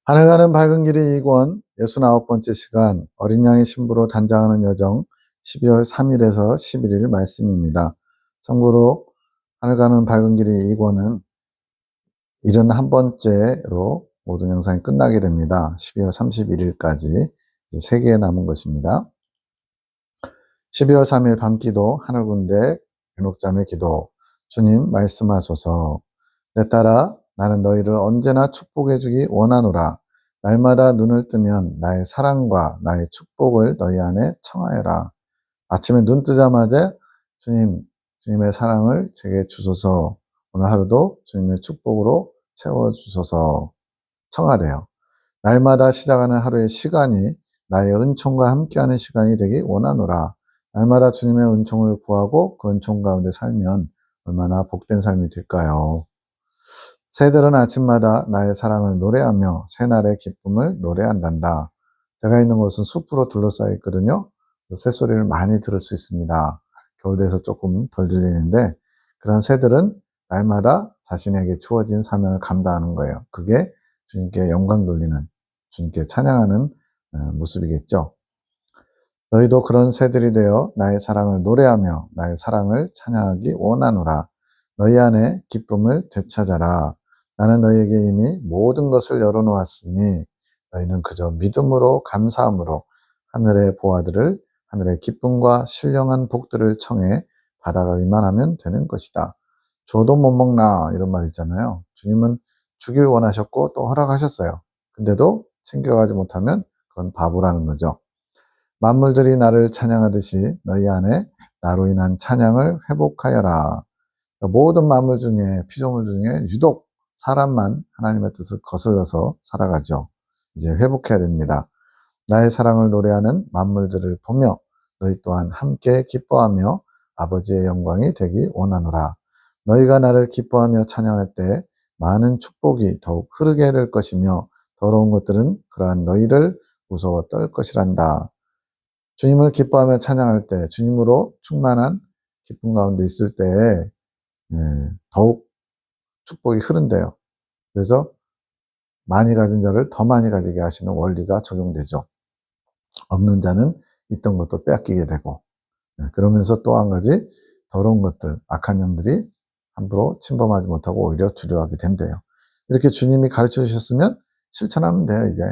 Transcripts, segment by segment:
하늘 가는 밝은 길이 2권 69번째 시간 어린 양의 신부로 단장하는 여정 12월 3일에서 11일 말씀입니다. 참고로 하늘 가는 밝은 길이 2권은 71번째로 모든 영상이 끝나게 됩니다. 12월 31일까지 이제 3개 남은 것입니다. 12월 3일 밤기도 하늘군대 변옥잠의 기도. 주님 말씀하소서. 내 딸아, 나는 너희를 언제나 축복해 주기 원하노라. 날마다 눈을 뜨면 나의 사랑과 나의 축복을 너희 안에 청하여라. 아침에 눈 뜨자마자 주님의 사랑을 제게 주소서. 오늘 하루도 주님의 축복으로 채워주소서 청하래요. 날마다 시작하는 하루의 시간이 나의 은총과 함께하는 시간이 되기 원하노라. 날마다 주님의 은총을 구하고 그 은총 가운데 살면 얼마나 복된 삶이 될까요? 새들은 아침마다 나의 사랑을 노래하며 새날의 기쁨을 노래한단다. 제가 있는 곳은 숲으로 둘러싸여 있거든요. 새소리를 많이 들을 수 있습니다. 겨울 돼서 조금 덜 들리는데 그런 새들은 날마다 자신에게 주어진 사명을 감당하는 거예요. 그게 주님께 영광 돌리는, 주님께 찬양하는 모습이겠죠. 너희도 그런 새들이 되어 나의 사랑을 노래하며 나의 사랑을 찬양하기 원하노라. 너희 안에 기쁨을 되찾아라. 나는 너희에게 이미 모든 것을 열어놓았으니 너희는 그저 믿음으로 감사함으로 하늘의 보화들을, 하늘의 기쁨과 신령한 복들을 청해 받아가기만 하면 되는 것이다. 줘도 못 먹나 이런 말 있잖아요. 주님은 주길 원하셨고 또 허락하셨어요. 근데도 챙겨가지 못하면 그건 바보라는 거죠. 만물들이 나를 찬양하듯이 너희 안에 나로 인한 찬양을 회복하여라. 모든 만물 중에, 피조물 중에 유독 사람만 하나님의 뜻을 거슬러서 살아가죠. 이제 회복해야 됩니다. 나의 사랑을 노래하는 만물들을 보며 너희 또한 함께 기뻐하며 아버지의 영광이 되기 원하노라. 너희가 나를 기뻐하며 찬양할 때 많은 축복이 더욱 흐르게 될 것이며 더러운 것들은 그러한 너희를 무서워 떨 것이란다. 주님을 기뻐하며 찬양할 때, 주님으로 충만한 기쁨 가운데 있을 때 더욱 축복이 흐른대요. 그래서 많이 가진 자를 더 많이 가지게 하시는 원리가 적용되죠. 없는 자는 있던 것도 빼앗기게 되고, 그러면서 또 한 가지 더러운 것들, 악한 영들이 함부로 침범하지 못하고 오히려 두려워하게 된대요. 이렇게 주님이 가르쳐 주셨으면 실천하면 돼요. 이제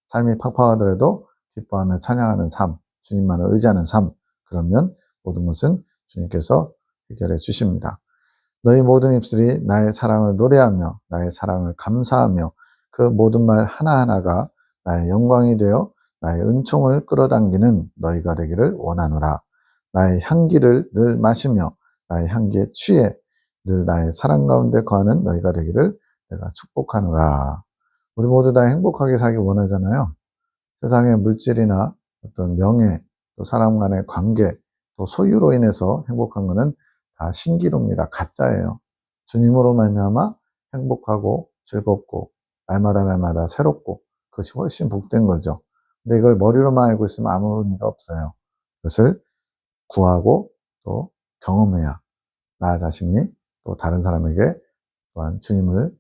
삶이 팍팍하더라도 기뻐하며 찬양하는 삶, 주님만을 의지하는 삶, 그러면 모든 것은 주님께서 해결해 주십니다. 너희 모든 입술이 나의 사랑을 노래하며 나의 사랑을 감사하며 그 모든 말 하나하나가 나의 영광이 되어 나의 은총을 끌어당기는 너희가 되기를 원하노라. 나의 향기를 늘 마시며 나의 향기에 취해 늘 나의 사랑 가운데 거하는 너희가 되기를 내가 축복하노라. 우리 모두 다 행복하게 살기 원하잖아요. 세상의 물질이나 어떤 명예, 또 사람 간의 관계, 또 소유로 인해서 행복한 것은 다 신기루입니다. 가짜예요. 주님으로 말미암아 행복하고 즐겁고 날마다 새롭고 그것이 훨씬 복된 거죠. 근데 이걸 머리로만 알고 있으면 아무 의미가 없어요. 그것을 구하고 또 경험해야 나 자신이 또 다른 사람에게 또한 주님을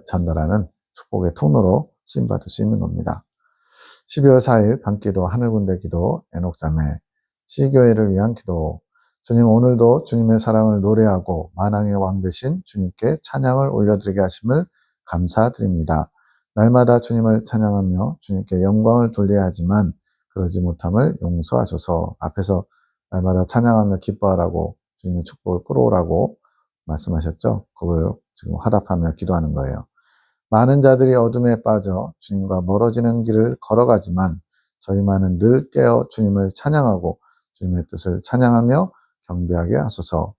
전달하는 축복의 통로로 쓰임받을 수 있는 겁니다. 12월 4일 밤기도 하늘군대 기도 에녹자매 시교회를 위한 기도. 주님, 오늘도 주님의 사랑을 노래하고 만왕의 왕 되신 주님께 찬양을 올려드리게 하심을 감사드립니다. 날마다 주님을 찬양하며 주님께 영광을 돌려야 하지만 그러지 못함을 용서하소서. 앞에서 날마다 찬양하며 기뻐하라고 주님의 축복을 끌어오라고 말씀하셨죠. 그걸 지금 화답하며 기도하는 거예요. 많은 자들이 어둠에 빠져 주님과 멀어지는 길을 걸어가지만 저희만은 늘 깨어 주님을 찬양하고 주님의 뜻을 찬양하며 경배하게 하소서.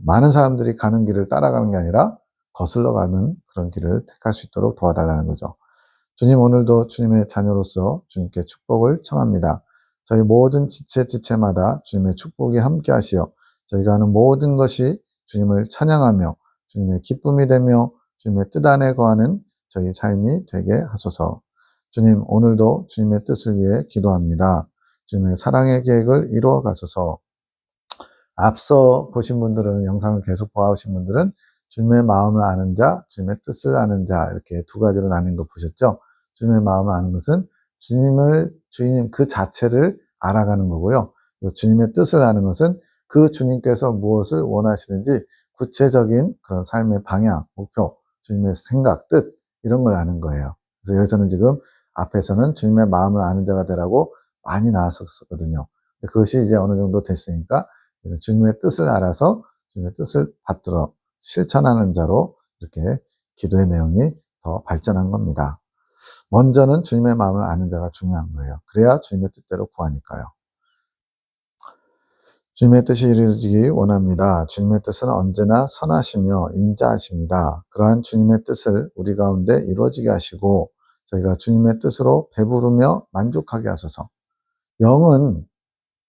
많은 사람들이 가는 길을 따라가는 게 아니라 거슬러 가는 그런 길을 택할 수 있도록 도와달라는 거죠. 주님, 오늘도 주님의 자녀로서 주님께 축복을 청합니다. 저희 모든 지체마다 주님의 축복이 함께 하시어 저희가 하는 모든 것이 주님을 찬양하며 주님의 기쁨이 되며 주님의 뜻 안에 거하는 저희 삶이 되게 하소서. 주님, 오늘도 주님의 뜻을 위해 기도합니다. 주님의 사랑의 계획을 이루어 가소서. 앞서 보신 분들은, 영상을 계속 봐오신 분들은 주님의 마음을 아는 자, 주님의 뜻을 아는 자, 이렇게 두 가지로 나뉜 거 보셨죠? 주님의 마음을 아는 것은 주님 그 자체를 알아가는 거고요. 주님의 뜻을 아는 것은 그 주님께서 무엇을 원하시는지 구체적인 그런 삶의 방향, 목표, 주님의 생각, 뜻, 이런 걸 아는 거예요. 그래서 여기서는 지금 앞에서는 주님의 마음을 아는 자가 되라고 많이 나왔었거든요. 그것이 이제 어느 정도 됐으니까 주님의 뜻을 알아서 주님의 뜻을 받들어 실천하는 자로 이렇게 기도의 내용이 더 발전한 겁니다. 먼저는 주님의 마음을 아는 자가 중요한 거예요. 그래야 주님의 뜻대로 구하니까요. 주님의 뜻이 이루어지기 원합니다. 주님의 뜻은 언제나 선하시며 인자하십니다. 그러한 주님의 뜻을 우리 가운데 이루어지게 하시고 저희가 주님의 뜻으로 배부르며 만족하게 하소서. 영은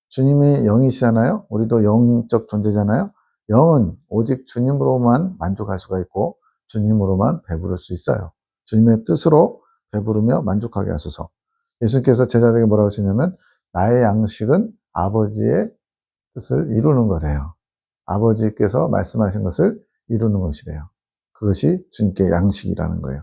주님이 영이시잖아요. 우리도 영적 존재잖아요. 영은 오직 주님으로만 만족할 수가 있고 주님으로만 배부를 수 있어요. 주님의 뜻으로 배부르며 만족하게 하소서. 예수님께서 제자들에게 뭐라고 하시냐면 나의 양식은 아버지의 뜻을 이루는 거래요. 아버지께서 말씀하신 것을 이루는 것이래요. 그것이 주님께 양식이라는 거예요.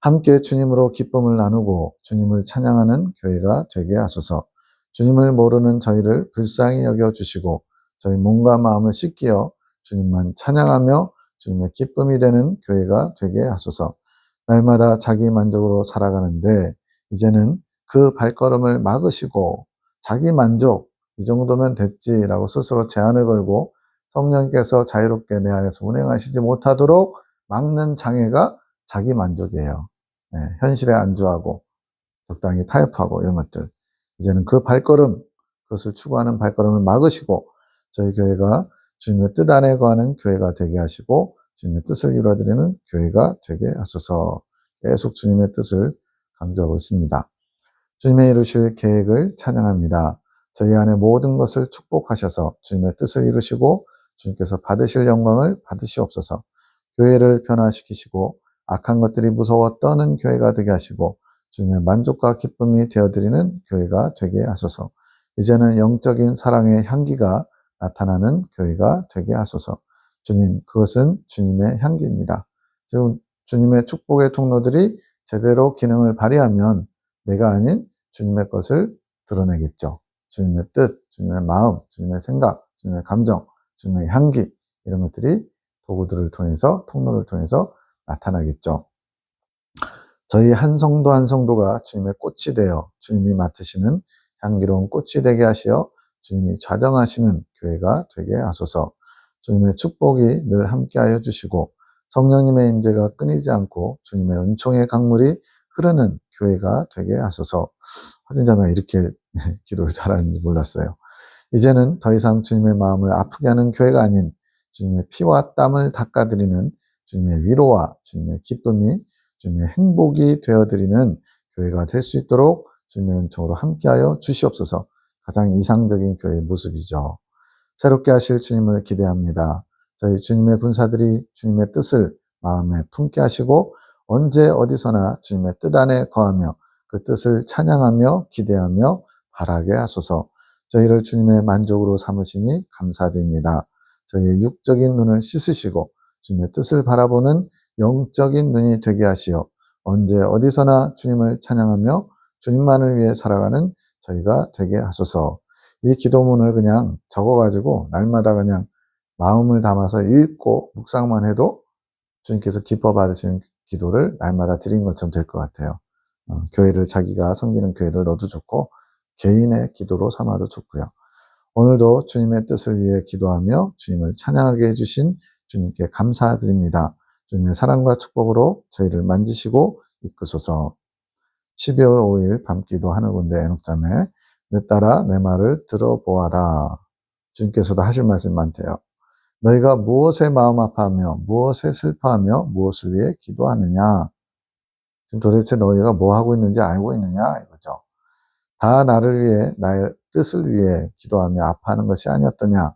함께 주님으로 기쁨을 나누고 주님을 찬양하는 교회가 되게 하소서. 주님을 모르는 저희를 불쌍히 여겨주시고 저희 몸과 마음을 씻기어 주님만 찬양하며 주님의 기쁨이 되는 교회가 되게 하소서. 날마다 자기 만족으로 살아가는데 이제는 그 발걸음을 막으시고 자기 만족 이 정도면 됐지라고 스스로 제한을 걸고 성령께서 자유롭게 내 안에서 운행하시지 못하도록 막는 장애가 자기 만족이에요. 네, 현실에 안주하고 적당히 타협하고 이런 것들. 이제는 그 발걸음, 그것을 추구하는 발걸음을 막으시고 저희 교회가 주님의 뜻 안에 거하는 교회가 되게 하시고 주님의 뜻을 이루어드리는 교회가 되게 하소서. 계속 주님의 뜻을 강조하고 있습니다. 주님의 이루실 계획을 찬양합니다. 저희 안에 모든 것을 축복하셔서 주님의 뜻을 이루시고 주님께서 받으실 영광을 받으시옵소서. 교회를 변화시키시고 악한 것들이 무서워 떠는 교회가 되게 하시고 주님의 만족과 기쁨이 되어드리는 교회가 되게 하소서. 이제는 영적인 사랑의 향기가 나타나는 교회가 되게 하소서. 주님, 그것은 주님의 향기입니다. 지금 주님의 축복의 통로들이 제대로 기능을 발휘하면 내가 아닌 주님의 것을 드러내겠죠. 주님의 뜻, 주님의 마음, 주님의 생각, 주님의 감정, 주님의 향기 이런 것들이 도구들을 통해서 통로를 통해서 나타나겠죠. 저희 한 성도 한 성도가 주님의 꽃이 되어 주님이 맡으시는 향기로운 꽃이 되게 하시어 주님이 좌정하시는 교회가 되게 하소서. 주님의 축복이 늘 함께하여 주시고 성령님의 임재가 끊이지 않고 주님의 은총의 강물이 흐르는 교회가 되게 하소서. 확진자매가 이렇게 기도를 잘하는지 몰랐어요. 이제는 더 이상 주님의 마음을 아프게 하는 교회가 아닌 주님의 피와 땀을 닦아드리는 주님의 위로와 주님의 기쁨이 주님의 행복이 되어드리는 교회가 될 수 있도록 주님의 은총으로 함께하여 주시옵소서. 가장 이상적인 교회의 모습이죠. 새롭게 하실 주님을 기대합니다. 저희 주님의 군사들이 주님의 뜻을 마음에 품게 하시고 언제 어디서나 주님의 뜻 안에 거하며 그 뜻을 찬양하며 기대하며 바라게 하소서. 저희를 주님의 만족으로 삼으시니 감사드립니다. 저희의 육적인 눈을 씻으시고 주님의 뜻을 바라보는 영적인 눈이 되게 하시어 언제 어디서나 주님을 찬양하며 주님만을 위해 살아가는 저희가 되게 하소서. 이 기도문을 그냥 적어가지고 날마다 그냥 마음을 담아서 읽고 묵상만 해도 주님께서 기뻐 받으시는 기도를 날마다 드린 것처럼 될 것 같아요. 교회를 자기가 섬기는 교회를 넣어도 좋고 개인의 기도로 삼아도 좋고요. 오늘도 주님의 뜻을 위해 기도하며 주님을 찬양하게 해주신 주님께 감사드립니다. 주님의 사랑과 축복으로 저희를 만지시고 이끄소서. 12월 5일 밤기도 하늘군대 애녹자매 내 딸아 내 말을 들어보아라. 주님께서도 하실 말씀이 많대요. 너희가 무엇에 마음 아파하며 무엇에 슬퍼하며 무엇을 위해 기도하느냐. 지금 도대체 너희가 뭐 하고 있는지 알고 있느냐 이거죠. 다 나를 위해 나의 뜻을 위해 기도하며 아파하는 것이 아니었더냐.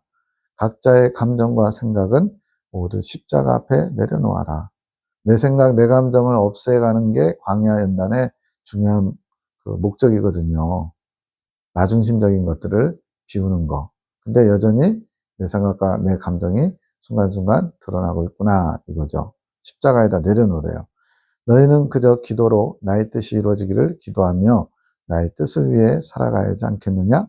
각자의 감정과 생각은 모두 십자가 앞에 내려놓아라. 내 생각, 내 감정을 없애가는 게 광야 연단의 중요한 그 목적이거든요. 나중심적인 것들을 비우는 거. 근데 여전히 내 생각과 내 감정이 순간순간 드러나고 있구나 이거죠. 십자가에다 내려놓으래요. 너희는 그저 기도로 나의 뜻이 이루어지기를 기도하며 나의 뜻을 위해 살아가야 하지 않겠느냐?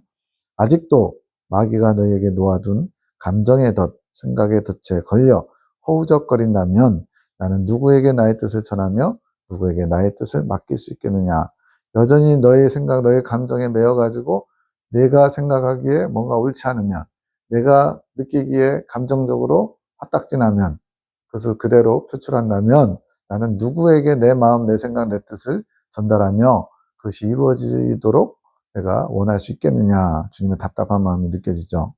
아직도 마귀가 너희에게 놓아둔 감정의 덫, 생각의 덫에 걸려 허우적거린다면 나는 누구에게 나의 뜻을 전하며 누구에게 나의 뜻을 맡길 수 있겠느냐? 여전히 너의 생각, 너의 감정에 매여가지고 내가 생각하기에 뭔가 옳지 않으면, 내가 느끼기에 감정적으로 화딱지나면 그것을 그대로 표출한다면 나는 누구에게 내 마음, 내 생각, 내 뜻을 전달하며 그것이 이루어지도록 내가 원할 수 있겠느냐. 주님의 답답한 마음이 느껴지죠.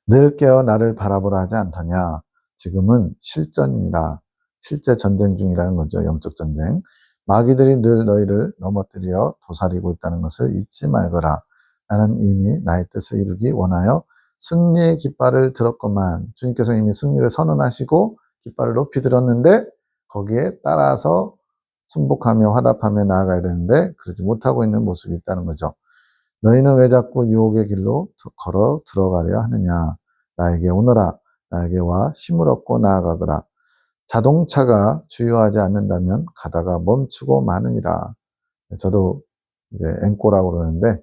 늘 깨어 나를 바라보라 하지 않더냐. 지금은 실전이라, 실제 전쟁 중이라는 거죠. 영적 전쟁. 마귀들이 늘 너희를 넘어뜨려 도사리고 있다는 것을 잊지 말거라. 나는 이미 나의 뜻을 이루기 원하여 승리의 깃발을 들었건만, 주님께서 이미 승리를 선언하시고 깃발을 높이 들었는데 거기에 따라서 순복하며 화답하며 나아가야 되는데 그러지 못하고 있는 모습이 있다는 거죠. 너희는 왜 자꾸 유혹의 길로 걸어 들어가려 하느냐. 나에게 오너라. 나에게 와 힘을 얻고 나아가거라. 자동차가 주유하지 않는다면 가다가 멈추고 마느니라. 저도 이제 앵꼬라고 그러는데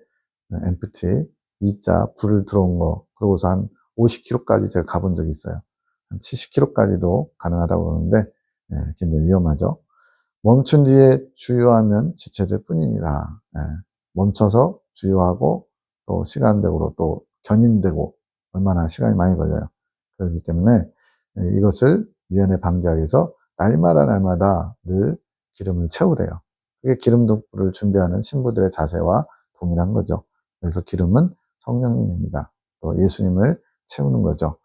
엠프티 2자 불을 들어온 거, 그러고서 한 50km까지 제가 가본 적이 있어요. 한 70km까지도 가능하다고 그러는데 굉장히 위험하죠. 멈춘 뒤에 주유하면 지체될 뿐이니라. 멈춰서 주유하고 또 시간적으로 또 견인되고 얼마나 시간이 많이 걸려요. 그렇기 때문에 이것을 미연에 방지하기 위해서 날마다 늘 기름을 채우래요. 그게 기름불을 준비하는 신부들의 자세와 동일한 거죠. 그래서 기름은 성령님입니다. 또 예수님을 채우는 거죠.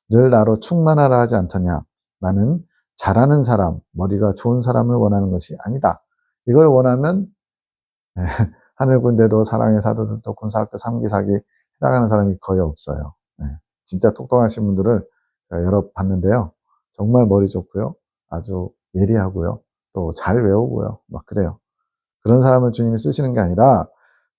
늘 나로 충만하라 하지 않더냐. 나는 잘하는 사람, 머리가 좋은 사람을 원하는 것이 아니다. 이걸 원하면 하늘군대도 사랑의 사도들도 군사학교 3기 4기 해당하는 사람이 거의 없어요. 진짜 똑똑하신 분들을 제가 여러 봤는데요. 정말 머리 좋고요. 아주 예리하고요. 또 잘 외우고요. 막 그래요. 그런 사람을 주님이 쓰시는 게 아니라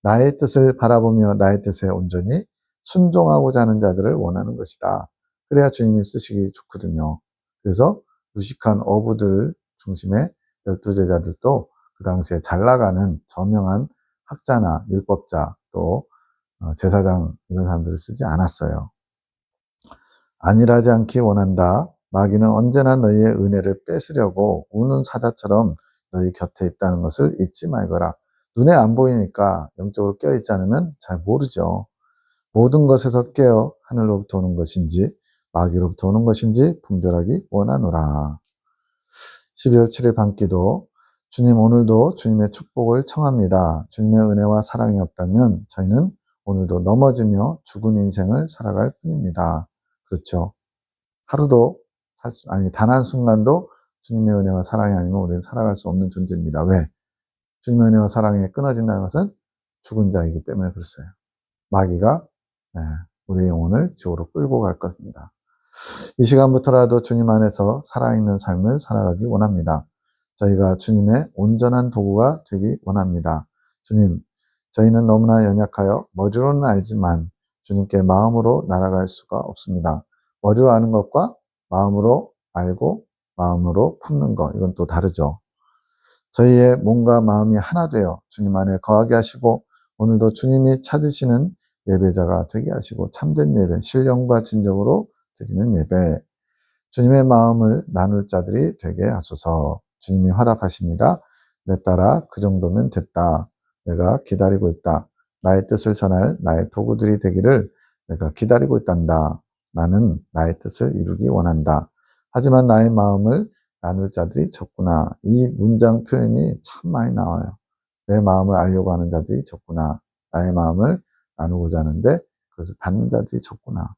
나의 뜻을 바라보며 나의 뜻에 온전히 순종하고자 하는 자들을 원하는 것이다. 그래야 주님이 쓰시기 좋거든요. 그래서 무식한 어부들 중심의 12제자들도 그 당시에 잘 나가는 저명한 학자나 율법자 또 제사장 이런 사람들을 쓰지 않았어요. 안일하지 않기 원한다. 마귀는 언제나 너희의 은혜를 뺏으려고 우는 사자처럼 너희 곁에 있다는 것을 잊지 말거라. 눈에 안 보이니까 영적으로 깨어있지 않으면 잘 모르죠. 모든 것에서 깨어 하늘로부터 오는 것인지 마귀로부터 오는 것인지 분별하기 원하노라. 12월 7일 밤기도. 주님, 오늘도 주님의 축복을 청합니다. 주님의 은혜와 사랑이 없다면 저희는 오늘도 넘어지며 죽은 인생을 살아갈 뿐입니다. 그렇죠. 하루도 단 한순간도 주님의 은혜와 사랑이 아니면 우리는 살아갈 수 없는 존재입니다. 왜? 주님의 은혜와 사랑이 끊어진다는 것은 죽은 자이기 때문에 그렇어요. 마귀가 우리의 영혼을 지옥으로 끌고 갈 겁니다. 이 시간부터라도 주님 안에서 살아있는 삶을 살아가기 원합니다. 저희가 주님의 온전한 도구가 되기 원합니다. 주님, 저희는 너무나 연약하여 머리로는 알지만 주님께 마음으로 날아갈 수가 없습니다. 머리로 아는 것과 마음으로 알고 마음으로 품는 것, 이건 또 다르죠. 저희의 몸과 마음이 하나 되어 주님 안에 거하게 하시고 오늘도 주님이 찾으시는 예배자가 되게 하시고 참된 예배, 신령과 진정으로 드리는 예배, 주님의 마음을 나눌 자들이 되게 하소서. 주님이 화답하십니다. 내 딸아, 그 정도면 됐다. 내가 기다리고 있다. 나의 뜻을 전할 나의 도구들이 되기를 내가 기다리고 있단다. 나는 나의 뜻을 이루기 원한다. 하지만 나의 마음을 나눌 자들이 적구나. 이 문장 표현이 참 많이 나와요. 내 마음을 알려고 하는 자들이 적구나. 나의 마음을 나누고자 하는데 그것을 받는 자들이 적구나.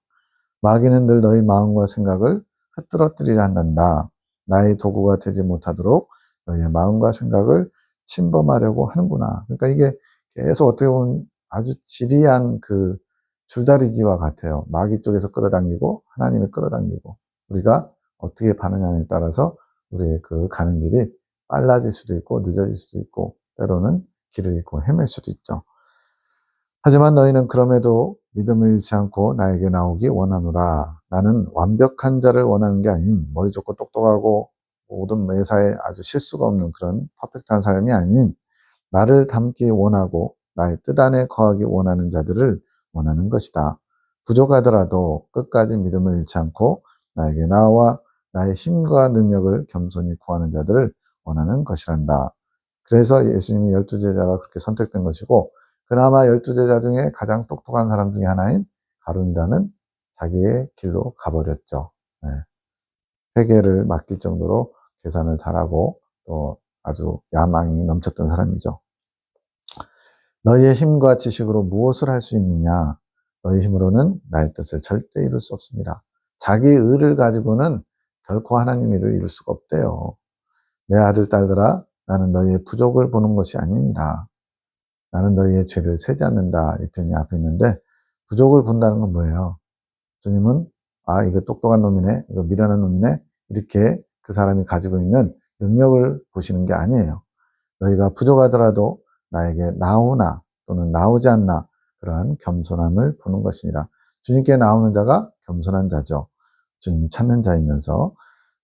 마귀는 늘 너희 마음과 생각을 흩뜨러뜨리려 한단다. 나의 도구가 되지 못하도록 너희의 마음과 생각을 침범하려고 하는구나. 그러니까 이게 계속 어떻게 보면 아주 지리한 그 줄다리기와 같아요. 마귀 쪽에서 끌어당기고 하나님을 끌어당기고 우리가 어떻게 반응하느냐에 따라서 우리의 그 가는 길이 빨라질 수도 있고 늦어질 수도 있고 때로는 길을 잃고 헤맬 수도 있죠. 하지만 너희는 그럼에도 믿음을 잃지 않고 나에게 나오기 원하노라. 나는 완벽한 자를 원하는 게 아닌 머리 좋고 똑똑하고 모든 매사에 아주 실수가 없는 그런 퍼펙트한 사람이 아닌 나를 닮기 원하고 나의 뜻 안에 거하기 원하는 자들을 원하는 것이다. 부족하더라도 끝까지 믿음을 잃지 않고 나에게 나와 나의 힘과 능력을 겸손히 구하는 자들을 원하는 것이란다. 그래서 예수님이 12제자가 그렇게 선택된 것이고 그나마 12제자 중에 가장 똑똑한 사람 중에 하나인 가룟유다는 자기의 길로 가버렸죠. 네. 회개를 맡길 정도로 계산을 잘하고 또 아주 야망이 넘쳤던 사람이죠. 너희의 힘과 지식으로 무엇을 할 수 있느냐? 너희 힘으로는 나의 뜻을 절대 이룰 수 없습니다. 자기 의를 가지고는 결코 하나님 일을 이룰 수가 없대요. 내 아들, 딸들아, 나는 너희의 부족을 보는 것이 아니니라. 나는 너희의 죄를 세지 않는다. 이 편이 앞에 있는데 부족을 본다는 건 뭐예요? 주님은 이거 똑똑한 놈이네, 이거 미련한 놈이네, 이렇게 그 사람이 가지고 있는 능력을 보시는 게 아니에요. 너희가 부족하더라도 나에게 나오나 또는 나오지 않나 그러한 겸손함을 보는 것이니라. 주님께 나오는 자가 겸손한 자죠. 주님이 찾는 자이면서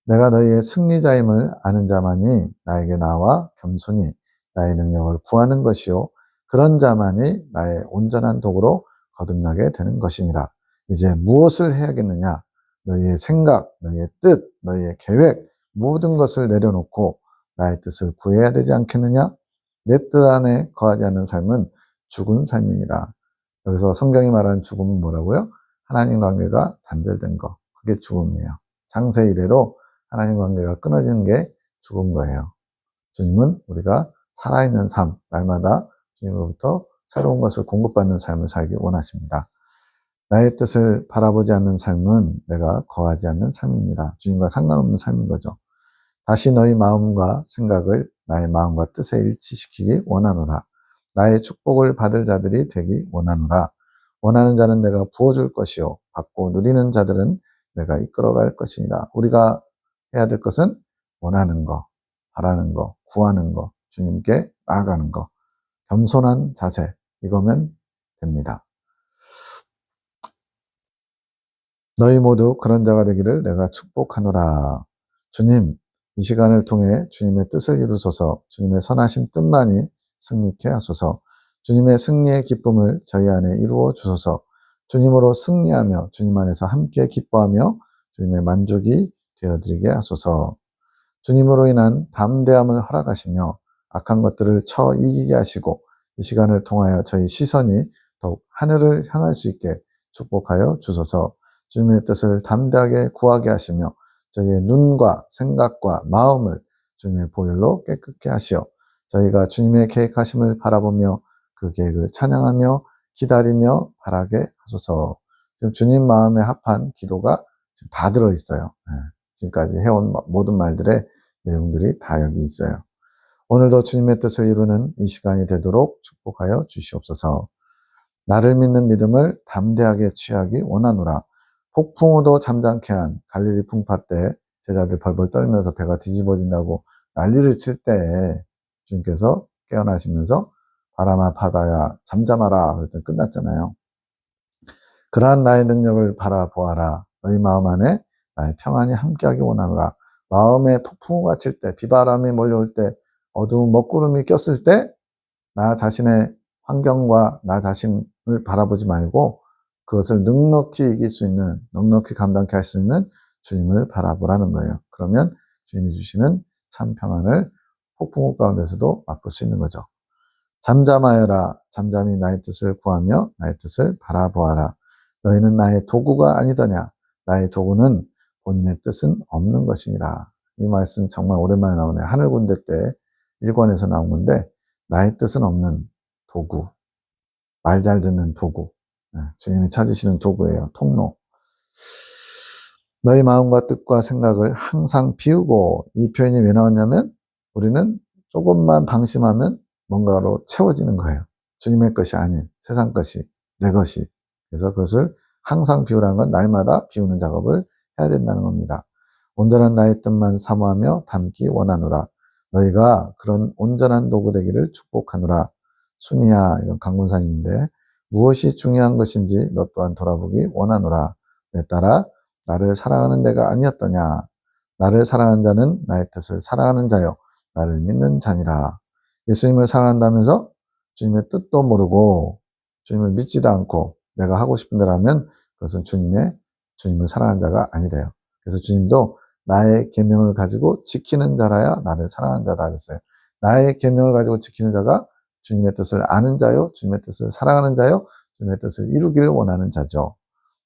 내가 너희의 승리자임을 아는 자만이 나에게 나와 겸손히 나의 능력을 구하는 것이요 그런 자만이 나의 온전한 도구로 거듭나게 되는 것이니라. 이제 무엇을 해야겠느냐? 너희의 생각, 너희의 뜻, 너희의 계획 모든 것을 내려놓고 나의 뜻을 구해야 되지 않겠느냐? 내 뜻 안에 거하지 않는 삶은 죽은 삶이니라. 여기서 성경이 말하는 죽음은 뭐라고요? 하나님 관계가 단절된 거. 그게 죽음이에요. 창세 이래로 하나님 관계가 끊어지는 게 죽은 거예요. 주님은 우리가 살아있는 삶, 날마다 주님으로부터 새로운 것을 공급받는 삶을 살기 원하십니다. 나의 뜻을 바라보지 않는 삶은 내가 거하지 않는 삶입니다. 주님과 상관없는 삶인 거죠. 다시 너희 마음과 생각을 나의 마음과 뜻에 일치시키기 원하노라. 나의 축복을 받을 자들이 되기 원하노라. 원하는 자는 내가 부어줄 것이요 받고 누리는 자들은 내가 이끌어갈 것이니라. 우리가 해야 될 것은 원하는 거, 바라는 거, 구하는 거, 주님께 나아가는 거, 겸손한 자세, 이거면 됩니다. 너희 모두 그런 자가 되기를 내가 축복하노라. 주님, 이 시간을 통해 주님의 뜻을 이루소서. 주님의 선하신 뜻만이 승리케 하소서. 주님의 승리의 기쁨을 저희 안에 이루어 주소서. 주님으로 승리하며 주님 안에서 함께 기뻐하며 주님의 만족이 되어드리게 하소서. 주님으로 인한 담대함을 허락하시며 악한 것들을 쳐 이기게 하시고 이 시간을 통하여 저희 시선이 더욱 하늘을 향할 수 있게 축복하여 주소서. 주님의 뜻을 담대하게 구하게 하시며 저희의 눈과 생각과 마음을 주님의 보혈로 깨끗게 하시어 저희가 주님의 계획하심을 바라보며 그 계획을 찬양하며 기다리며 바라게 하소서. 지금 주님 마음에 합한 기도가 지금 다 들어있어요. 지금까지 해온 모든 말들의 내용들이 다 여기 있어요. 오늘도 주님의 뜻을 이루는 이 시간이 되도록 축복하여 주시옵소서. 나를 믿는 믿음을 담대하게 취하기 원하노라. 폭풍우도 잠잠케 한 갈릴리 풍파 때 제자들 벌벌 떨면서 배가 뒤집어진다고 난리를 칠 때 주님께서 깨어나시면서 바람아 바다야 잠잠하라 그랬더니 끝났잖아요. 그러한 나의 능력을 바라보아라. 너희 마음 안에 나의 평안이 함께하기 원하노라. 마음에 폭풍우가 칠 때, 비바람이 몰려올 때, 어두운 먹구름이 꼈을 때 나 자신의 환경과 나 자신을 바라보지 말고 그것을 넉넉히 이길 수 있는, 넉넉히 감당케 할 수 있는 주님을 바라보라는 거예요. 그러면 주님이 주시는 참 평안을 폭풍우 가운데서도 맛볼 수 있는 거죠. 잠잠하여라. 잠잠히 나의 뜻을 구하며 나의 뜻을 바라보아라. 너희는 나의 도구가 아니더냐. 나의 도구는 본인의 뜻은 없는 것이니라. 이 말씀 정말 오랜만에 나오네요. 하늘군대 때 1권에서 나온 건데 나의 뜻은 없는 도구. 말 잘 듣는 도구. 주님이 찾으시는 도구예요. 통로. 너희 마음과 뜻과 생각을 항상 비우고, 이 표현이 왜 나왔냐면 우리는 조금만 방심하면 뭔가로 채워지는 거예요. 주님의 것이 아닌 세상 것이, 내 것이. 그래서 그것을 항상 비우라는 건 날마다 비우는 작업을 해야 된다는 겁니다. 온전한 나의 뜻만 사모하며 담기 원하노라. 너희가 그런 온전한 도구 되기를 축복하노라. 순이야, 이건 강권사님인데 무엇이 중요한 것인지 너 또한 돌아보기 원하노라. 내 딸아, 나를 사랑하는 내가 아니었더냐. 나를 사랑하는 자는 나의 뜻을 사랑하는 자요 나를 믿는 자니라. 예수님을 사랑한다면서 주님의 뜻도 모르고 주님을 믿지도 않고 내가 하고 싶은 대로 하면 그것은 주님을 사랑하는 자가 아니래요. 그래서 주님도 나의 계명을 가지고 지키는 자라야 나를 사랑하는 자다 그랬어요. 나의 계명을 가지고 지키는 자가 주님의 뜻을 아는 자요, 주님의 뜻을 사랑하는 자요, 주님의 뜻을 이루기를 원하는 자죠.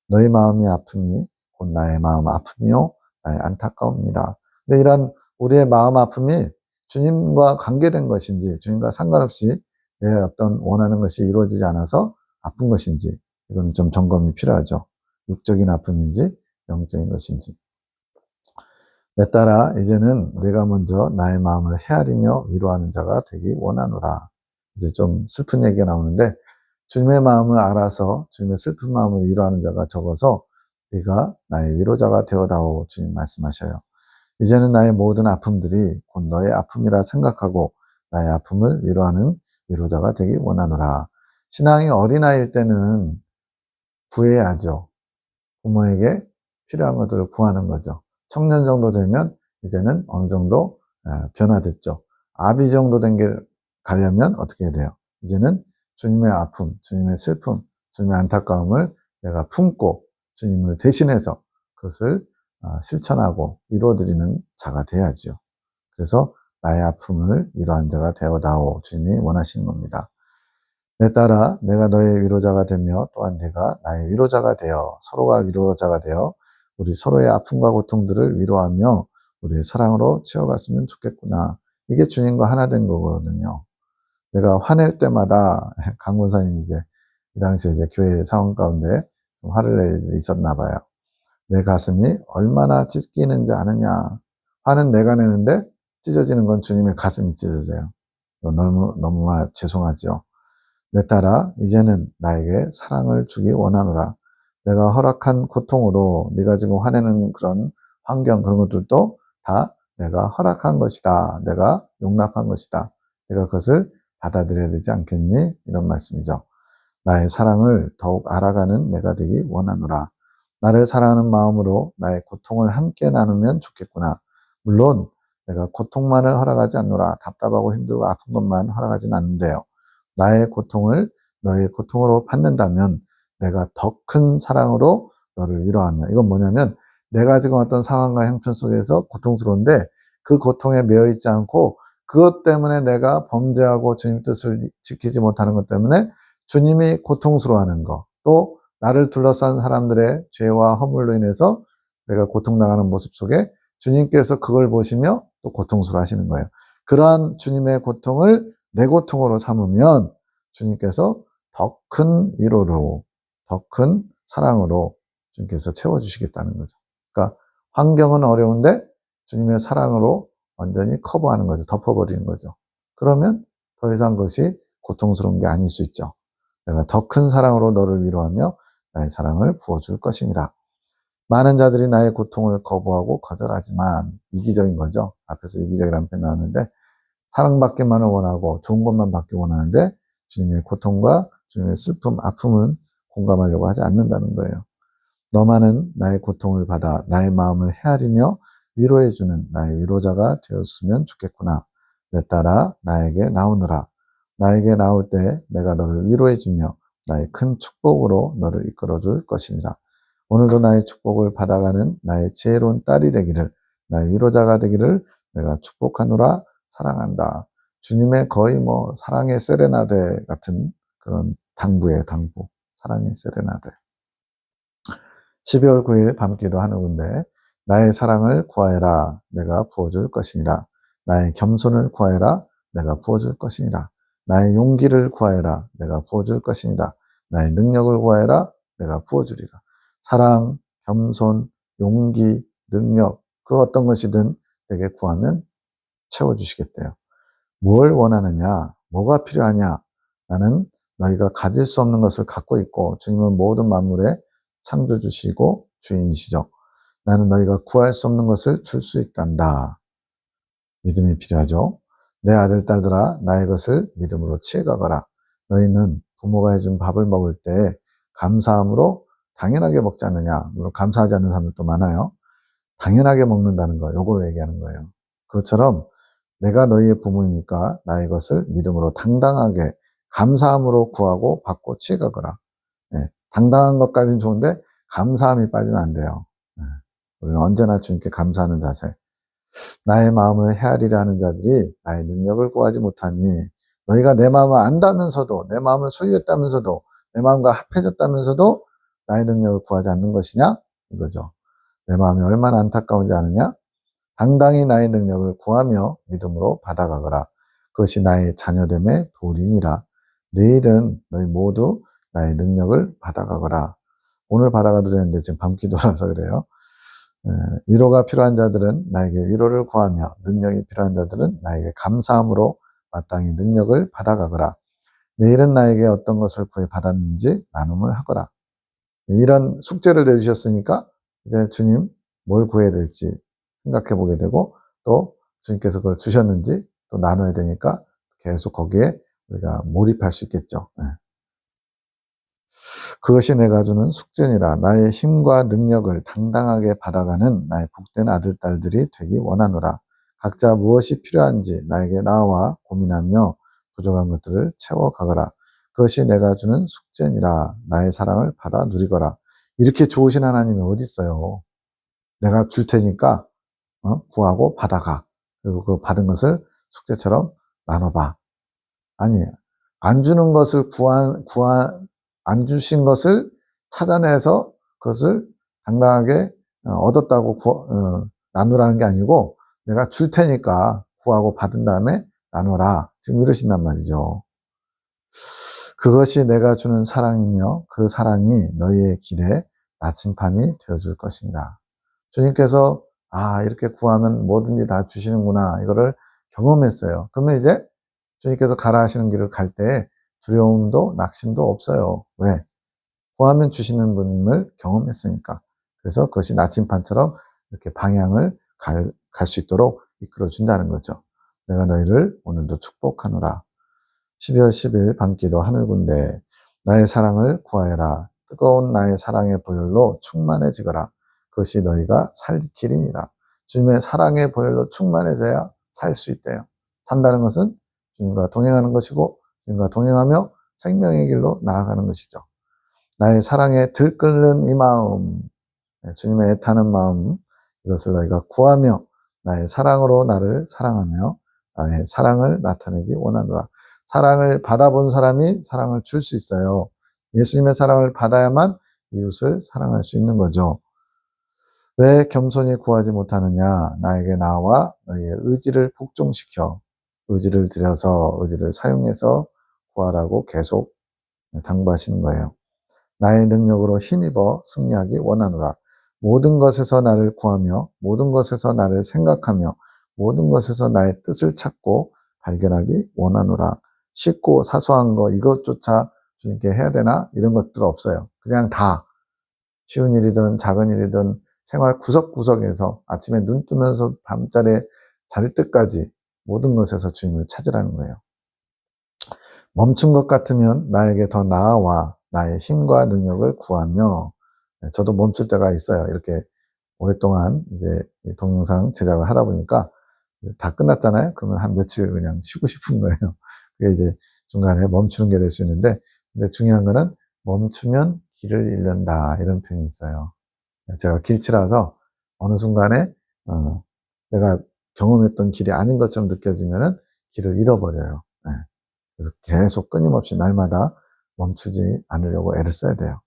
너희 마음이 아픔이 곧 나의 마음 아픔이요 나의 안타까움이라. 근데 이런 우리의 마음 아픔이 주님과 관계된 것인지 주님과 상관없이 내 어떤 원하는 것이 이루어지지 않아서 아픈 것인지 이건 좀 점검이 필요하죠. 육적인 아픔인지 영적인 것인지. 내 딸아 이제는 내가 먼저 나의 마음을 헤아리며 위로하는 자가 되기 원하노라. 이제 좀 슬픈 얘기가 나오는데 주님의 마음을 알아서 주님의 슬픈 마음을 위로하는 자가 적어서 네가 나의 위로자가 되어다오 주님 말씀하셔요. 이제는 나의 모든 아픔들이 곧 너의 아픔이라 생각하고 나의 아픔을 위로하는 위로자가 되기 원하노라. 신앙이 어린아이일 때는 구해야죠. 부모에게 필요한 것들을 구하는 거죠. 청년 정도 되면 이제는 어느 정도 변화됐죠. 아비 정도 된 게 가려면 어떻게 해야 돼요? 이제는 주님의 아픔, 주님의 슬픔, 주님의 안타까움을 내가 품고 주님을 대신해서 그것을 실천하고 이루어드리는 자가 돼야죠. 그래서 나의 아픔을 위로한 자가 되어다오 주님이 원하시는 겁니다. 내 딸아 내가 너의 위로자가 되며 또한 네가 나의 위로자가 되어 서로가 위로자가 되어 우리 서로의 아픔과 고통들을 위로하며 우리의 사랑으로 채워갔으면 좋겠구나. 이게 주님과 하나 된 거거든요. 내가 화낼 때마다 강 권사님이 이제 이 당시에 이제 교회 상황 가운데 좀 화를 낼 일이 있었나 봐요. 내 가슴이 얼마나 찢기는지 아느냐. 화는 내가 내는데 찢어지는 건 주님의 가슴이 찢어져요. 너무 죄송하죠. 내 딸아 이제는 나에게 사랑을 주기 원하노라. 내가 허락한 고통으로 네가 지금 화내는 그런 환경 그런 것들도 다 내가 허락한 것이다. 내가 용납한 것이다. 내가 그것을 받아들여야 되지 않겠니? 이런 말씀이죠. 나의 사랑을 더욱 알아가는 내가 되기 원하노라. 나를 사랑하는 마음으로 나의 고통을 함께 나누면 좋겠구나. 물론 내가 고통만을 허락하지 않노라. 답답하고 힘들고 아픈 것만 허락하지는 않는데요. 나의 고통을 너의 고통으로 받는다면 내가 더 큰 사랑으로 너를 위로하며 이건 뭐냐면 내가 지금 어떤 상황과 형편 속에서 고통스러운데 그 고통에 매여 있지 않고 그것 때문에 내가 범죄하고 주님 뜻을 지키지 못하는 것 때문에 주님이 고통스러워하는 것, 또 나를 둘러싼 사람들의 죄와 허물로 인해서 내가 고통당하는 모습 속에 주님께서 그걸 보시며 또 고통스러워 하시는 거예요. 그러한 주님의 고통을 내 고통으로 삼으면 주님께서 더 큰 위로로, 더 큰 사랑으로 주님께서 채워주시겠다는 거죠. 그러니까 환경은 어려운데 주님의 사랑으로 완전히 커버하는 거죠. 덮어버리는 거죠. 그러면 더 이상 그것이 고통스러운 게 아닐 수 있죠. 내가 더 큰 사랑으로 너를 위로하며 나의 사랑을 부어줄 것이니라. 많은 자들이 나의 고통을 거부하고 거절하지만 이기적인 거죠. 앞에서 이기적이라는 표현 나왔는데 사랑받기만을 원하고 좋은 것만 받기 원하는데 주님의 고통과 주님의 슬픔, 아픔은 공감하려고 하지 않는다는 거예요. 너만은 나의 고통을 받아 나의 마음을 헤아리며 위로해주는 나의 위로자가 되었으면 좋겠구나. 내 딸아 나에게 나오느라. 나에게 나올 때 내가 너를 위로해주며 나의 큰 축복으로 너를 이끌어줄 것이니라. 오늘도 나의 축복을 받아가는 나의 지혜로운 딸이 되기를, 나의 위로자가 되기를 내가 축복하노라. 사랑한다. 주님의 거의 사랑의 세레나데 같은 그런 당부예요, 당부. 사랑의 세레나데. 12월 9일 밤기도 하는군데 나의 사랑을 구하여라. 내가 부어줄 것이니라. 나의 겸손을 구하여라. 내가 부어줄 것이니라. 나의 용기를 구하여라. 내가 부어줄 것이니라. 나의 능력을 구하여라. 내가 부어주리라. 사랑, 겸손, 용기, 능력 그 어떤 것이든 내게 구하면 채워주시겠대요. 뭘 원하느냐? 뭐가 필요하냐? 나는 너희가 가질 수 없는 것을 갖고 있고 주님은 모든 만물의 창조주시고 주인이시죠. 나는 너희가 구할 수 없는 것을 줄 수 있단다. 믿음이 필요하죠. 내 아들, 딸들아 나의 것을 믿음으로 취해가거라. 너희는 부모가 해준 밥을 먹을 때 감사함으로 당연하게 먹지 않느냐. 물론 감사하지 않는 사람들도 많아요. 당연하게 먹는다는 거, 요걸 얘기하는 거예요. 그것처럼 내가 너희의 부모이니까 나의 것을 믿음으로 당당하게 감사함으로 구하고 받고 취하거라. 예, 당당한 것까지는 좋은데 감사함이 빠지면 안 돼요. 예, 우리는 언제나 주님께 감사하는 자세. 나의 마음을 헤아리려 하는 자들이 나의 능력을 구하지 못하니 너희가 내 마음을 안다면서도 내 마음을 소유했다면서도 내 마음과 합해졌다면서도 나의 능력을 구하지 않는 것이냐? 이거죠. 내 마음이 얼마나 안타까운지 아느냐? 당당히 나의 능력을 구하며 믿음으로 받아가거라. 그것이 나의 자녀됨의 도리니라. 내일은 너희 모두 나의 능력을 받아가거라. 오늘 받아가도 되는데 지금 밤기도라서 그래요. 위로가 필요한 자들은 나에게 위로를 구하며 능력이 필요한 자들은 나에게 감사함으로 마땅히 능력을 받아가거라. 내일은 나에게 어떤 것을 구해 받았는지 나눔을 하거라. 이런 숙제를 내주셨으니까 이제 주님 뭘 구해야 될지 생각해 보게 되고 또 주님께서 그걸 주셨는지 또 나눠야 되니까 계속 거기에 우리가 몰입할 수 있겠죠. 그것이 내가 주는 숙제니라. 나의 힘과 능력을 당당하게 받아가는 나의 복된 아들, 딸들이 되기 원하노라. 각자 무엇이 필요한지 나에게 나와 고민하며 부족한 것들을 채워가거라. 그것이 내가 주는 숙제니라. 나의 사랑을 받아 누리거라. 이렇게 좋으신 하나님이 어디 있어요? 내가 줄 테니까 구하고 받아가. 그리고 그 받은 것을 숙제처럼 나눠봐. 아니, 안 주는 것을 안 주신 것을 찾아내서 그것을 당당하게 얻었다고 나누라는 게 아니고 내가 줄 테니까 구하고 받은 다음에 나눠라. 지금 이러신단 말이죠. 그것이 내가 주는 사랑이며 그 사랑이 너희의 길에 나침판이 되어줄 것이니라. 주님께서 이렇게 구하면 뭐든지 다 주시는구나. 이거를 경험했어요. 그러면 이제 주님께서 가라 하시는 길을 갈 때 두려움도 낙심도 없어요. 왜? 구하면 주시는 분임을 경험했으니까. 그래서 그것이 나침판처럼 이렇게 방향을 갈 수 있도록 이끌어 준다는 거죠. 내가 너희를 오늘도 축복하노라. 12월 10일 밤기도 하늘군대 나의 사랑을 구하여라. 뜨거운 나의 사랑의 보혈로 충만해지거라. 그것이 너희가 살 길이니라. 주님의 사랑의 보혈로 충만해져야 살 수 있대요. 산다는 것은 주님과 동행하는 것이고 주님과 동행하며 생명의 길로 나아가는 것이죠. 나의 사랑에 들끓는 이 마음, 주님의 애타는 마음, 이것을 너희가 구하며 나의 사랑으로 나를 사랑하며 나의 사랑을 나타내기 원하노라. 사랑을 받아본 사람이 사랑을 줄 수 있어요. 예수님의 사랑을 받아야만 이웃을 사랑할 수 있는 거죠. 왜 겸손히 구하지 못하느냐? 나에게 나와 너희의 의지를 복종시켜 의지를 들여서 의지를 사용해서 구하라고 계속 당부하시는 거예요. 나의 능력으로 힘입어 승리하기 원하노라. 모든 것에서 나를 구하며 모든 것에서 나를 생각하며 모든 것에서 나의 뜻을 찾고 발견하기 원하노라. 쉽고 사소한 거 이것조차 주님께 해야 되나? 이런 것들 없어요. 그냥 다 쉬운 일이든 작은 일이든 생활 구석구석에서 아침에 눈 뜨면서 밤자리에 잘 때까지 모든 것에서 주님을 찾으라는 거예요. 멈춘 것 같으면 나에게 더 나아와 나의 힘과 능력을 구하며 저도 멈출 때가 있어요. 이렇게 오랫동안 이제 동영상 제작을 하다 보니까 다 끝났잖아요. 그러면 한 며칠 그냥 쉬고 싶은 거예요. 그게 이제 중간에 멈추는 게 될 수 있는데, 근데 중요한 거는 멈추면 길을 잃는다 이런 표현이 있어요. 제가 길치라서 어느 순간에 내가 경험했던 길이 아닌 것처럼 느껴지면은 길을 잃어버려요. 그래서 계속 끊임없이 날마다 멈추지 않으려고 애를 써야 돼요.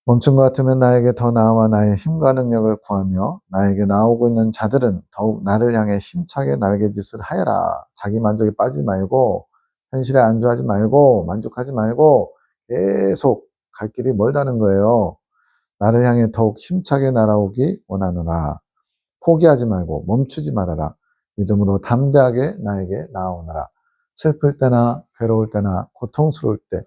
멈춘 것 같으면 나에게 더 나아와 나의 힘과 능력을 구하며 나에게 나오고 있는 자들은 더욱 나를 향해 힘차게 날개짓을 하여라. 자기 만족에 빠지지 말고 현실에 안주하지 말고 만족하지 말고 계속 갈 길이 멀다는 거예요. 나를 향해 더욱 힘차게 날아오기 원하노라. 포기하지 말고 멈추지 말아라. 믿음으로 담대하게 나에게 나아오너라. 슬플 때나 괴로울 때나 고통스러울 때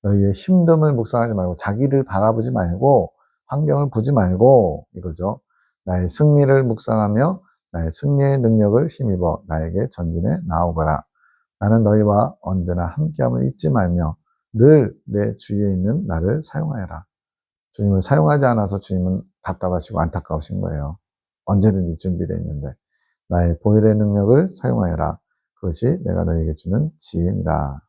너희의 힘듦을 묵상하지 말고 자기를 바라보지 말고 환경을 보지 말고 이거죠. 나의 승리를 묵상하며 나의 승리의 능력을 힘입어 나에게 전진해 나오거라. 나는 너희와 언제나 함께함을 잊지 말며 늘 내 주위에 있는 나를 사용하여라. 주님을 사용하지 않아서 주님은 답답하시고 안타까우신 거예요. 언제든지 준비되어 있는데 나의 보혈의 능력을 사용하여라. 그것이 내가 너에게 주는 지혜니라.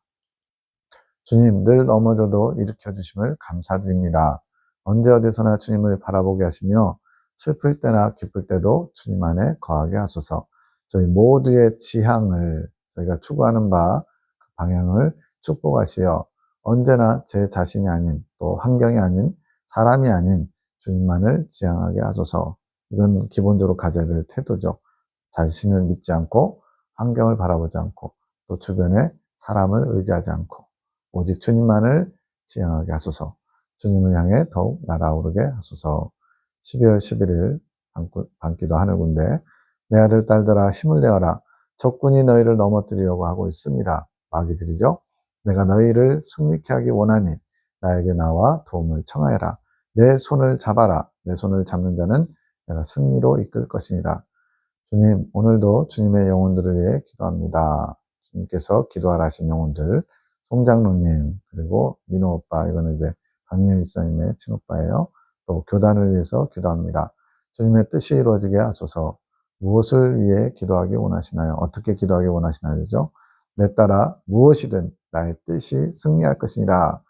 주님 늘 넘어져도 일으켜주심을 감사드립니다. 언제 어디서나 주님을 바라보게 하시며 슬플 때나 기쁠 때도 주님 안에 거하게 하소서. 저희 모두의 지향을 저희가 추구하는 바 그 방향을 축복하시어 언제나 제 자신이 아닌 또 환경이 아닌 사람이 아닌 주님만을 지향하게 하소서. 이건 기본적으로 가져야 될 태도죠. 자신을 믿지 않고 환경을 바라보지 않고 또 주변에 사람을 의지하지 않고 오직 주님만을 지향하게 하소서. 주님을 향해 더욱 날아오르게 하소서. 12월 11일 밤기도 하늘군데 내 아들 딸들아 힘을 내어라. 적군이 너희를 넘어뜨리려고 하고 있습니다. 마귀들이죠. 내가 너희를 승리케 하기 원하니 나에게 나와 도움을 청하여라. 내 손을 잡아라. 내 손을 잡는 자는 내가 승리로 이끌 것이니라. 주님, 오늘도 주님의 영혼들을 위해 기도합니다. 주님께서 기도하라 하신 영혼들, 송장로님, 그리고 민호 오빠, 이거는 이제 박명희 집사님의 친오빠예요. 또 교단을 위해서 기도합니다. 주님의 뜻이 이루어지게 하소서. 무엇을 위해 기도하기 원하시나요? 어떻게 기도하기 원하시나요? 그죠? 내 따라 무엇이든 나의 뜻이 승리할 것이니라.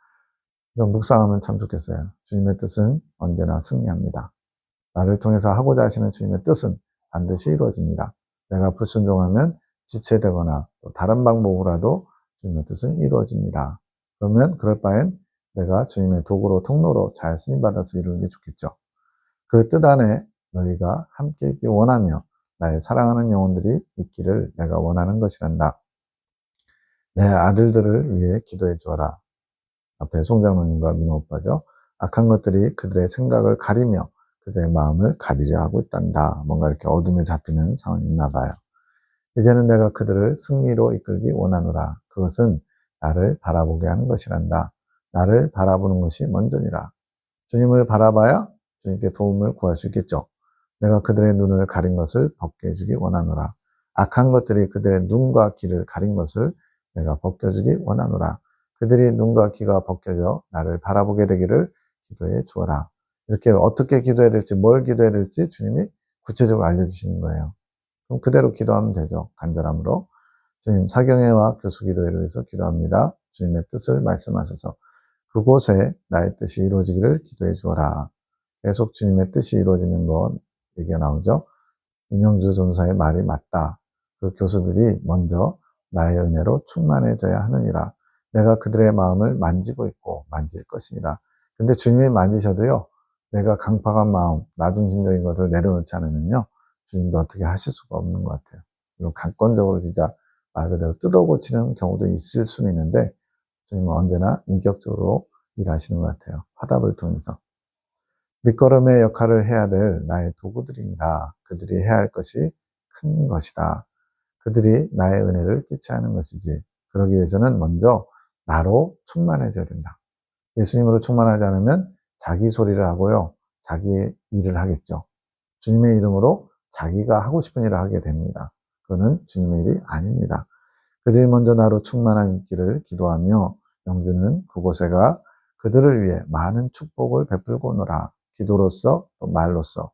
이런 묵상하면 참 좋겠어요. 주님의 뜻은 언제나 승리합니다. 나를 통해서 하고자 하시는 주님의 뜻은 반드시 이루어집니다. 내가 불순종하면 지체되거나 또 다른 방법으로라도 주님의 뜻은 이루어집니다. 그러면 그럴 바엔 내가 주님의 도구로 통로로 잘 쓰임받아서 이루는 게 좋겠죠. 그 뜻 안에 너희가 함께 있기 원하며 나의 사랑하는 영혼들이 있기를 내가 원하는 것이란다. 내 아들들을 위해 기도해 주어라. 앞에 송장로님과 민호 오빠죠. 악한 것들이 그들의 생각을 가리며 그들의 마음을 가리려 하고 있단다. 뭔가 이렇게 어둠에 잡히는 상황이 있나 봐요. 이제는 내가 그들을 승리로 이끌기 원하노라. 그것은 나를 바라보게 하는 것이란다. 나를 바라보는 것이 먼저니라. 주님을 바라봐야 주님께 도움을 구할 수 있겠죠. 내가 그들의 눈을 가린 것을 벗게 해주기 원하노라. 악한 것들이 그들의 눈과 귀를 가린 것을 내가 벗겨주기 원하노라. 그들이 눈과 귀가 벗겨져 나를 바라보게 되기를 기도해 주어라. 이렇게 어떻게 기도해야 될지, 뭘 기도해야 될지 주님이 구체적으로 알려주시는 거예요. 그럼 그대로 기도하면 되죠. 간절함으로. 주님, 사경회와 교수기도회를 위해서 기도합니다. 주님의 뜻을 말씀하셔서 그곳에 나의 뜻이 이루어지기를 기도해 주어라. 계속 주님의 뜻이 이루어지는 건 얘기가 나오죠. 임영주 전사의 말이 맞다. 그 교수들이 먼저 나의 은혜로 충만해져야 하느니라. 내가 그들의 마음을 만지고 있고 만질 것이니라. 근데 주님이 만지셔도요, 내가 강팍한 마음, 나중심적인 것을 내려놓지 않으면요, 주님도 어떻게 하실 수가 없는 것 같아요. 물론 강권적으로 진짜 말 그대로 뜯어고치는 경우도 있을 수는 있는데, 주님은 언제나 인격적으로 일하시는 것 같아요. 화답을 통해서. 밑거름의 역할을 해야 될 나의 도구들이니라. 그들이 해야 할 것이 큰 것이다. 그들이 나의 은혜를 끼쳐야 하는 것이지. 그러기 위해서는 먼저 나로 충만해져야 된다. 예수님으로 충만하지 않으면 자기 소리를 하고요. 자기 일을 하겠죠. 주님의 이름으로 자기가 하고 싶은 일을 하게 됩니다. 그거는 주님의 일이 아닙니다. 그들이 먼저 나로 충만한 길을 기도하며 영주는 그곳에가 그들을 위해 많은 축복을 베풀고 오노라. 기도로서 또 말로써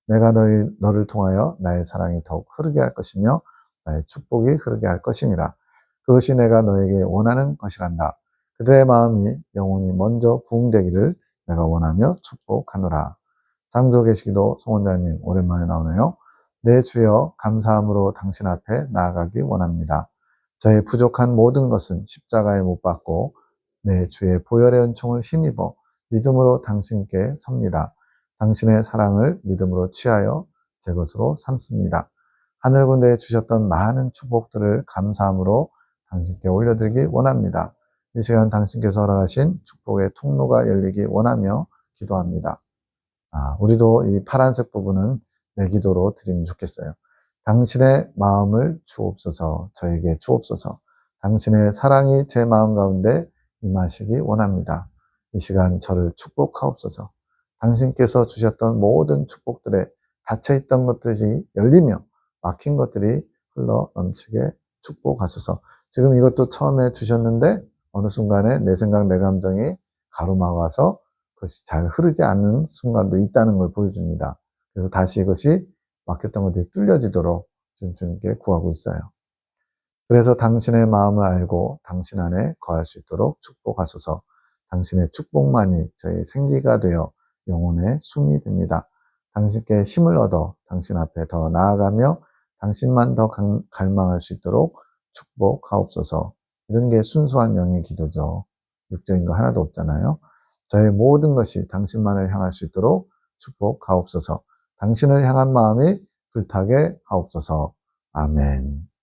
내가 너를 통하여 나의 사랑이 더욱 흐르게 할 것이며 나의 축복이 흐르게 할 것이니라. 그것이 내가 너에게 원하는 것이란다. 그들의 마음이 영혼이 먼저 부흥되기를 내가 원하며 축복하노라. 장조 계시기도 송원장님 오랜만에 나오네요. 내 주여 감사함으로 당신 앞에 나아가기 원합니다. 저의 부족한 모든 것은 십자가에 못 박고 내 주의 보혈의 은총을 힘입어 믿음으로 당신께 섭니다. 당신의 사랑을 믿음으로 취하여 제 것으로 삼습니다. 하늘군대에 주셨던 많은 축복들을 감사함으로 당신께 올려드리기 원합니다. 이 시간 당신께서 허락하신 축복의 통로가 열리기 원하며 기도합니다. 우리도 이 파란색 부분은 내 기도로 드리면 좋겠어요. 당신의 마음을 주옵소서, 저에게 주옵소서. 당신의 사랑이 제 마음 가운데 임하시기 원합니다. 이 시간 저를 축복하옵소서. 당신께서 주셨던 모든 축복들에 닫혀있던 것들이 열리며 막힌 것들이 흘러 넘치게 축복하소서. 지금 이것도 처음에 주셨는데 어느 순간에 내 생각, 내 감정이 가로막아서 그것이 잘 흐르지 않는 순간도 있다는 걸 보여줍니다. 그래서 다시 이것이 막혔던 것들이 뚫려지도록 지금 주님께 구하고 있어요. 그래서 당신의 마음을 알고 당신 안에 거할 수 있도록 축복하소서. 당신의 축복만이 저희 생기가 되어 영혼의 숨이 됩니다. 당신께 힘을 얻어 당신 앞에 더 나아가며 당신만 더 갈망할 수 있도록 축복하옵소서. 이런 게 순수한 영의 기도죠. 육적인 거 하나도 없잖아요. 저의 모든 것이 당신만을 향할 수 있도록 축복하옵소서. 당신을 향한 마음이 불타게 하옵소서. 아멘.